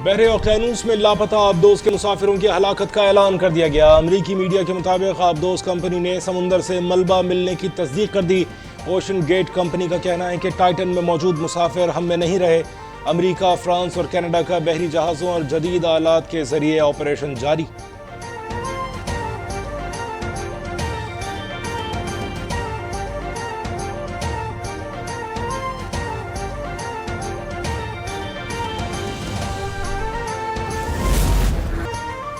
بحر اوقیانوس میں لاپتہ آبدوز کے مسافروں کی ہلاکت کا اعلان کر دیا گیا۔ امریکی میڈیا کے مطابق آبدوز کمپنی نے سمندر سے ملبہ ملنے کی تصدیق کر دی۔ اوشن گیٹ کمپنی کا کہنا ہے کہ ٹائٹن میں موجود مسافر ہم میں نہیں رہے۔ امریکہ، فرانس اور کینیڈا کا بحری جہازوں اور جدید آلات کے ذریعے آپریشن جاری۔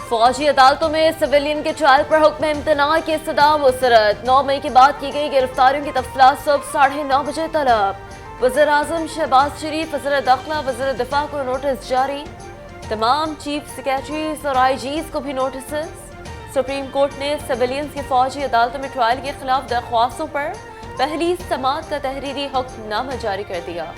فوجی عدالتوں میں سویلین کے ٹرائل پر حکم امتناع کی استدعا مسترد۔ 9 مئی کے بعد کی گئی گرفتاریوں کی تفصیلات صبح 9:30 بجے طلب۔ وزیر اعظم شہباز شریف، وزیر داخلہ، وزیر دفاع کو نوٹس جاری۔ تمام چیف سیکریٹریز اور آئی جیز کو بھی نوٹسز۔ سپریم کورٹ نے سویلینز کی فوجی عدالتوں میں ٹرائل کے خلاف درخواستوں پر پہلی سماعت کا تحریری حکم نامہ جاری کر دیا۔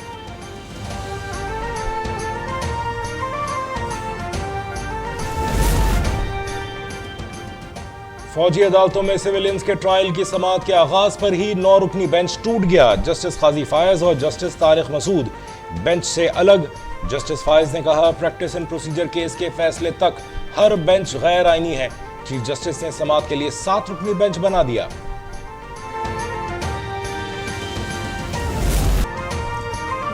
فوجی عدالتوں میں سویلینز کے ٹرائل کی سماعت کے آغاز پر ہی 9 رکنی بینچ ٹوٹ گیا۔ جسٹس قاضی فائز اور جسٹس طارق مسعود بینچ سے الگ۔ جسٹس فائز نے کہا پریکٹس اینڈ پروسیجر کیس کے فیصلے تک ہر بینچ غیر آئینی ہے۔ چیف جسٹس نے سماعت کے لیے 7 رکنی بینچ بنا دیا۔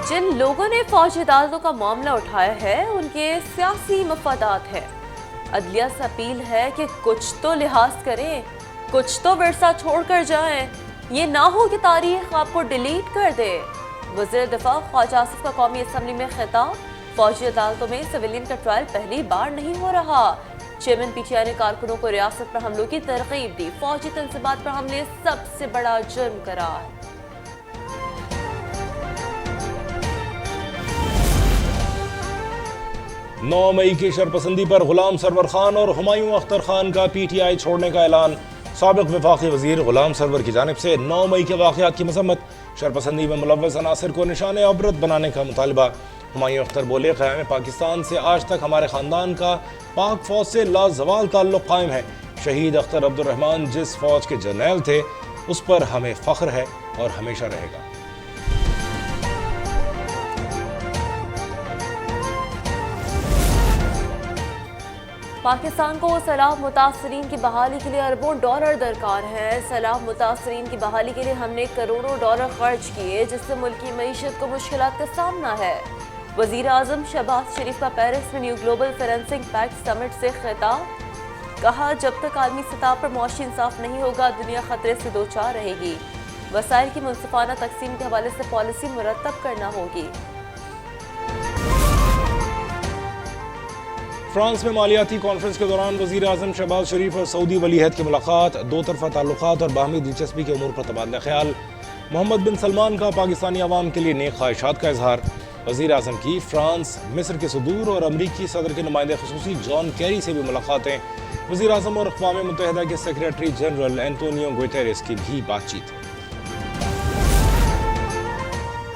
جن لوگوں نے فوجی عدالتوں کا معاملہ اٹھایا ہے ان کے سیاسی مفادات ہیں۔ عدلیہ سے اپیل ہے کہ کچھ تو لحاظ کریں، کچھ تو ورثہ چھوڑ کر جائیں۔ یہ نہ ہو کہ تاریخ آپ کو ڈیلیٹ کر دے۔ وزیر دفاع خواجہ آصف کا قومی اسمبلی میں خطاب۔ فوجی عدالتوں میں سویلین کا ٹرائل پہلی بار نہیں ہو رہا۔ چیئرمین پی ٹی آئی نے کارکنوں کو ریاست پر حملوں کی ترغیب دی۔ فوجی تنصیبات پر حملے سب سے بڑا جرم قرار۔ 9 مئی کی شرپسندی پر غلام سرور خان اور ہمایوں اختر خان کا پی ٹی آئی چھوڑنے کا اعلان۔ سابق وفاقی وزیر غلام سرور کی جانب سے 9 مئی کے واقعات کی مذمت، شرپسندی میں ملوث عناصر کو نشان عبرت بنانے کا مطالبہ۔ ہمایوں اختر بولے قیام پاکستان سے آج تک ہمارے خاندان کا پاک فوج سے لازوال تعلق قائم ہے۔ شہید اختر عبد الرحمن جس فوج کے جرنیل تھے اس پر ہمیں فخر ہے اور ہمیشہ رہے گا۔ پاکستان کو سیلاب متاثرین کی بحالی کے لیے اربوں ڈالر درکار ہے۔ سیلاب متاثرین کی بحالی کے لیے ہم نے کروڑوں ڈالر خرچ کیے جس سے ملکی معیشت کو مشکلات کا سامنا ہے۔ وزیر اعظم شہباز شریف کا پیرس میں نیو گلوبل فائنینسنگ پیکٹ سمٹ سے خطاب۔ کہا جب تک عالمی سطح پر معاشی انصاف نہیں ہوگا دنیا خطرے سے دوچار رہے گی۔ وسائل کی منصفانہ تقسیم کے حوالے سے پالیسی مرتب کرنا ہوگی۔ فرانس میں مالیاتی کانفرنس کے دوران وزیر اعظم شہباز شریف اور سعودی ولی عہد کی ملاقات، دو طرفہ تعلقات اور باہمی دلچسپی کے امور پر تبادلہ خیال۔ محمد بن سلمان کا پاکستانی عوام کے لیے نیک خواہشات کا اظہار۔ وزیر اعظم کی فرانس، مصر کے صدور اور امریکی صدر کے نمائندے خصوصی جان کیری سے بھی ملاقاتیں۔ وزیر اعظم اور اقوام متحدہ کے سیکریٹری جنرل اینٹونیو گوٹیرس کی بھی بات چیت۔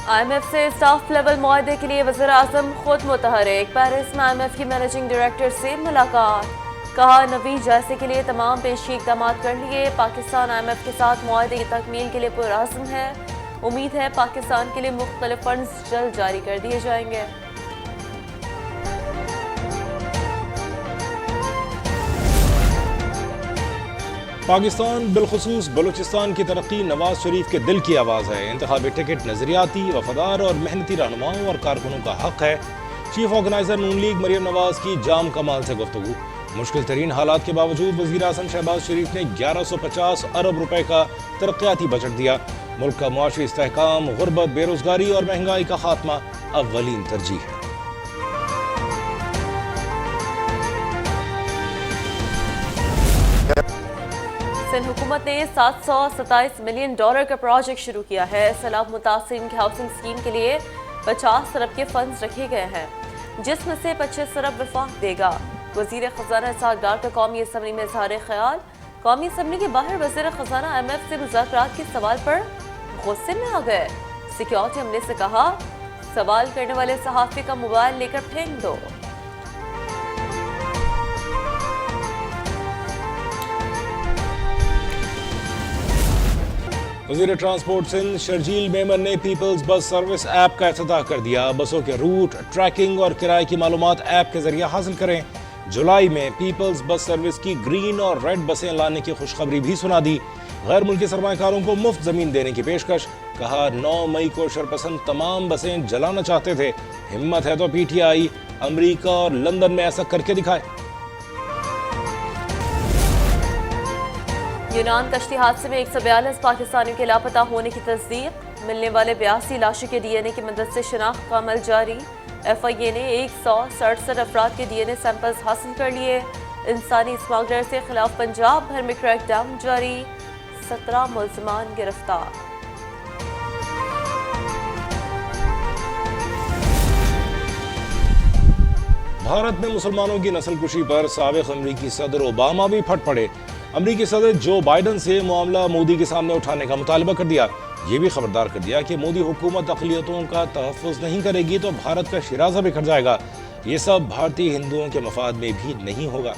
آئی ایم ایف سے اسٹاف لیول معاہدے کے لیے وزیر اعظم خود متحرک۔ پیرس میں آئی ایم ایف کی مینیجنگ ڈائریکٹر سے ملاقات۔ کہا نویں جائزے کے لیے تمام پیشگی اقدامات کر لیے۔ پاکستان آئی ایم ایف کے ساتھ معاہدے کی تکمیل کے لیے پرعزم ہے۔ امید ہے پاکستان کے لیے مختلف فنڈز جلد جاری کر دیے جائیں گے۔ پاکستان بالخصوص بلوچستان کی ترقی نواز شریف کے دل کی آواز ہے۔ انتخابی ٹکٹ نظریاتی، وفادار اور محنتی رہنماؤں اور کارکنوں کا حق ہے۔ چیف آرگنائزر نون لیگ مریم نواز کی جام کمال سے گفتگو۔ مشکل ترین حالات کے باوجود وزیر اعظم شہباز شریف نے 1150 ارب روپے کا ترقیاتی بجٹ دیا۔ ملک کا معاشی استحکام، غربت، بے روزگاری اور مہنگائی کا خاتمہ اولین ترجیح ہے۔ سندھ حکومت نے $727 ملین کا پروجیکٹ شروع کیا ہے۔ سیلاب متاثرین کی ہاؤسنگ اسکیم کے لیے 50 ارب کے فنڈز رکھے گئے ہیں جس میں سے 25 ارب وفاق دے گا۔ وزیر خزانہ اسحاق ڈار کا قومی اسمبلی میں اظہار خیال۔ قومی اسمبلی کے باہر وزیر خزانہ آئی ایم ایف سے مذاکرات کے سوال پر غصے میں آ گئے۔ سیکیورٹی عملے سے کہا سوال کرنے والے صحافی کا موبائل لے کر پھینک دو۔ وزیر ٹرانسپورٹ سندھ شرجیل میمن نے پیپلز بس سروس ایپ کا افتتاح کر دیا. بسوں کے روٹ، ٹریکنگ اور کرائے کی معلومات ایپ کے ذریعے حاصل کریں. جولائی میں پیپلز بس سروس کی گرین اور ریڈ بسیں لانے کی خوشخبری بھی سنا دی. غیر ملکی سرمایہ کاروں کو مفت زمین دینے کی پیشکش. کہا 9 مئی کو شرپسند تمام بسیں جلانا چاہتے تھے. ہمت ہے تو پی ٹی آئی امریکہ اور لندن میں ایسا کر کے دکھائے. یونان کشتی حادثے میں 142 پاکستانیوں کے لاپتہ ہونے کی تصدیق. ملنے والے 82 لاشوں کے ڈی این اے کی مدد سے شناخت کا عمل جاری. ایف آئی اے نے 167 افراد کے ڈی این اے سیمپلز حاصل کر لیے. انسانی اسمگلرز کے خلاف پنجاب بھر میں کریک ڈاؤن جاری. 17 ملزمان گرفتار. بھارت میں مسلمانوں کی نسل کشی پر سابق امریکی صدر اوباما بھی پھٹ پڑے. امریکی صدر جو بائیڈن سے معاملہ مودی کے سامنے اٹھانے کا مطالبہ کر دیا. یہ بھی خبردار کر دیا کہ مودی حکومت اقلیتوں کا تحفظ نہیں کرے گی تو بھارت کا شیرازہ بکھر جائے گا. یہ سب بھارتی ہندوؤں کے مفاد میں بھی نہیں ہوگا.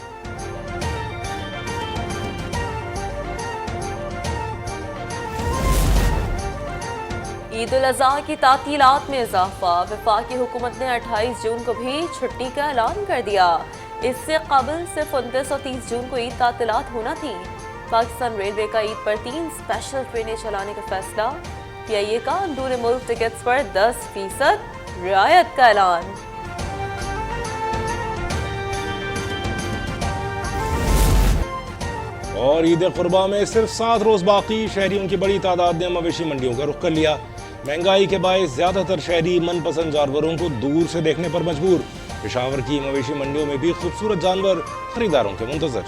عید الاضحیٰ کی تعطیلات میں اضافہ. وفاقی حکومت نے 28 جون کو بھی چھٹی کا اعلان کر دیا. اس سے قبل صرف 29 اور 30 جون کو عید تعطیلات ہونا تھی. پاکستان ریلوے کا عید پر 3 اسپیشل ٹرینیں چلانے کا فیصلہ. پی آئی اے کا اندور ملک ٹکٹس پر 10% رعایت کا اعلان. اور عید قربا میں صرف 7 روز باقی. شہریوں کی بڑی تعداد نے مویشی منڈیوں کا رخ کر لیا. مہنگائی کے باعث زیادہ تر شہری من پسند جانوروں کو دور سے دیکھنے پر مجبور. پشاور کی مویشی منڈیوں میں بھی خوبصورت جانور خریداروں کے منتظر.